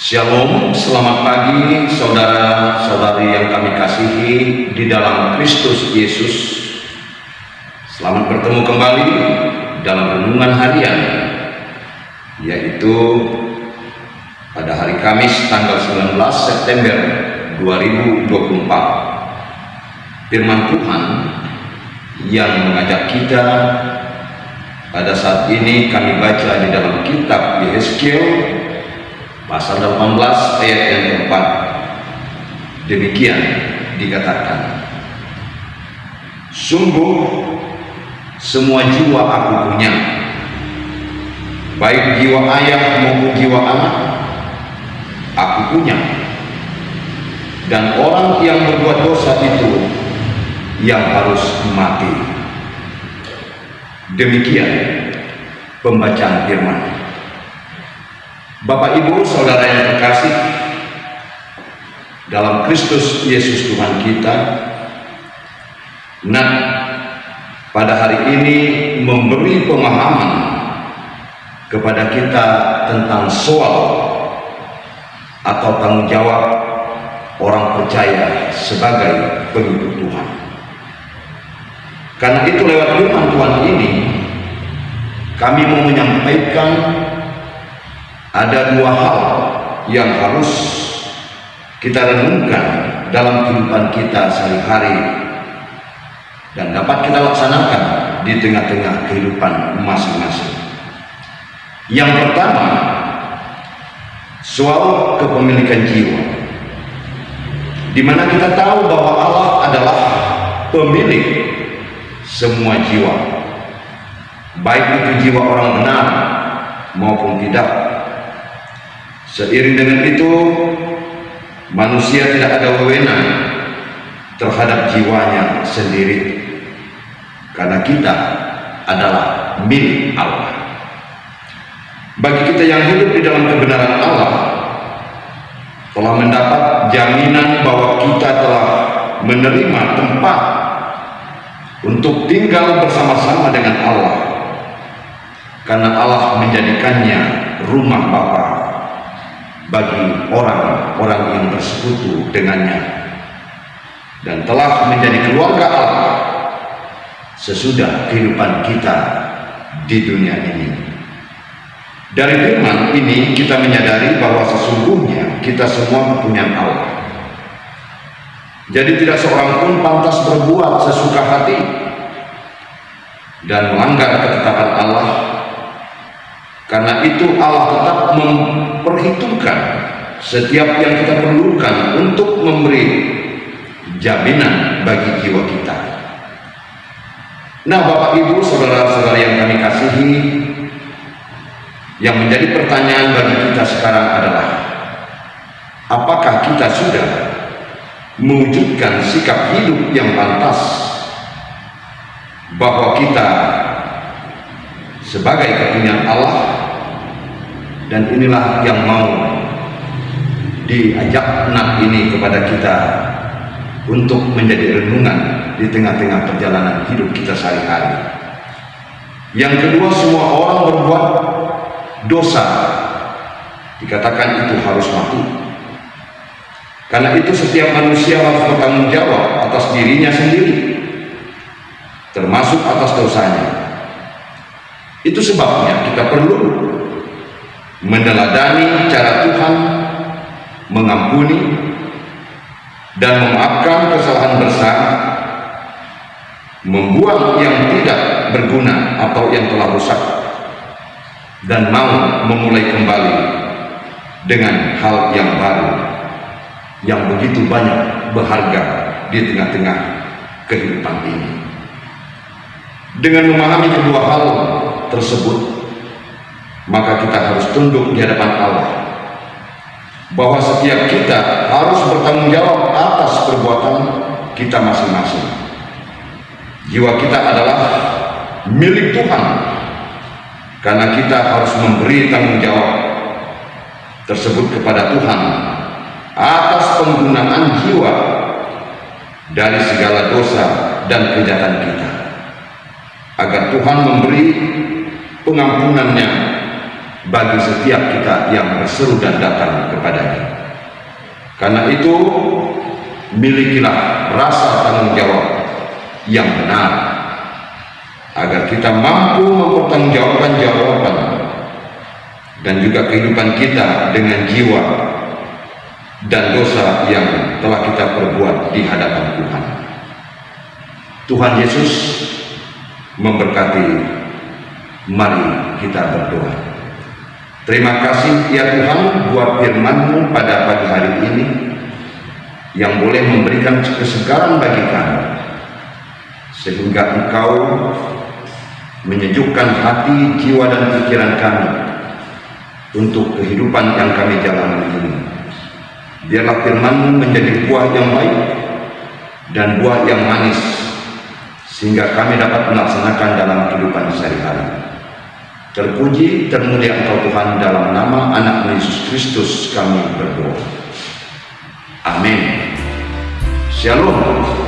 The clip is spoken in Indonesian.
Shalom, selamat pagi saudara-saudari yang kami kasihi di dalam Kristus Yesus. Selamat bertemu kembali dalam renungan harian, yaitu pada hari Kamis tanggal 19 September 2024. Firman Tuhan yang mengajak kita pada saat ini kami baca di dalam kitab Yehezkiel pasal 18 ayat yang keempat. Demikian dikatakan, sungguh semua jiwa aku punya, baik jiwa ayah maupun jiwa anak aku punya, dan orang yang berbuat dosa itu yang harus mati. Demikian pembacaan firman. Bapak, Ibu, Saudara yang terkasih dalam Kristus Yesus Tuhan kita, nah, pada hari ini memberi pemahaman kepada kita tentang soal atau tanggung jawab orang percaya sebagai pengikut Tuhan. Karena itu lewat firman Tuhan ini kami mau menyampaikan ada dua hal yang harus kita renungkan dalam kehidupan kita sehari-hari dan dapat kita laksanakan di tengah-tengah kehidupan masing-masing. Yang pertama, soal kepemilikan jiwa, di mana kita tahu bahwa Allah adalah pemilik semua jiwa, baik itu jiwa orang benar maupun tidak. Seiring dengan itu, manusia tidak ada wewenang terhadap jiwanya sendiri, karena kita adalah milik Allah. Bagi kita yang hidup di dalam kebenaran Allah, telah mendapat jaminan bahwa kita telah menerima tempat untuk tinggal bersama-sama dengan Allah, karena Allah menjadikannya rumah Bapa bagi orang-orang yang bersekutu dengannya, dan telah menjadi keluarga Allah sesudah kehidupan kita di dunia ini. Dari firman ini kita menyadari bahwa sesungguhnya kita semua kepunyaan Allah. Jadi tidak seorang pun pantas berbuat sesuka hati dan melanggar ketetapan Allah. Karena itu Allah tetap memperhitungkan setiap yang kita perlukan untuk memberi jaminan bagi jiwa kita. Nah, Bapak, Ibu, Saudara-saudara yang kami kasihi, yang menjadi pertanyaan bagi kita sekarang adalah, apakah kita sudah mewujudkan sikap hidup yang pantas bahwa kita sebagai kepunyaan Allah? Dan inilah yang mau diajak ini kepada kita untuk menjadi renungan di tengah-tengah perjalanan hidup kita sehari-hari. Yang kedua, semua orang berbuat dosa dikatakan itu harus mati. Karena itu setiap manusia harus bertanggung jawab atas dirinya sendiri, termasuk atas dosanya. Itu sebabnya kita perlu meneladani cara Tuhan mengampuni dan memaafkan kesalahan bersama, membuang yang tidak berguna atau yang telah rusak, dan mau memulai kembali dengan hal yang baru yang begitu banyak berharga di tengah-tengah kehidupan ini. Dengan memahami kedua hal tersebut, maka kita harus tunduk di hadapan Allah bahwa setiap kita harus bertanggung jawab atas perbuatan kita masing-masing. Jiwa kita adalah milik Tuhan, karena kita harus memberi tanggung jawab tersebut kepada Tuhan atas penggunaan jiwa dari segala dosa dan kejahatan kita, agar Tuhan memberi pengampunannya bagi setiap kita yang berseru dan datang kepadanya. Karena itu, milikilah rasa tanggung jawab yang benar, agar kita mampu mempertanggungjawabkan jawaban dan juga kehidupan kita dengan jiwa dan dosa yang telah kita perbuat di hadapan Tuhan. Tuhan Yesus memberkati. Mari kita berdoa. Terima kasih ya Tuhan buat firman-Mu pada pagi hari ini yang boleh memberikan kesegaran bagi kami, sehingga Engkau menyejukkan hati, jiwa dan pikiran kami untuk kehidupan yang kami jalani ini. Biarlah firman-Mu menjadi buah yang baik dan buah yang manis, sehingga kami dapat melaksanakan dalam kehidupan sehari-hari. Terpuji, termulia Engkau Tuhan, dalam nama anak Yesus Kristus kami berdoa. Amin. Shalom.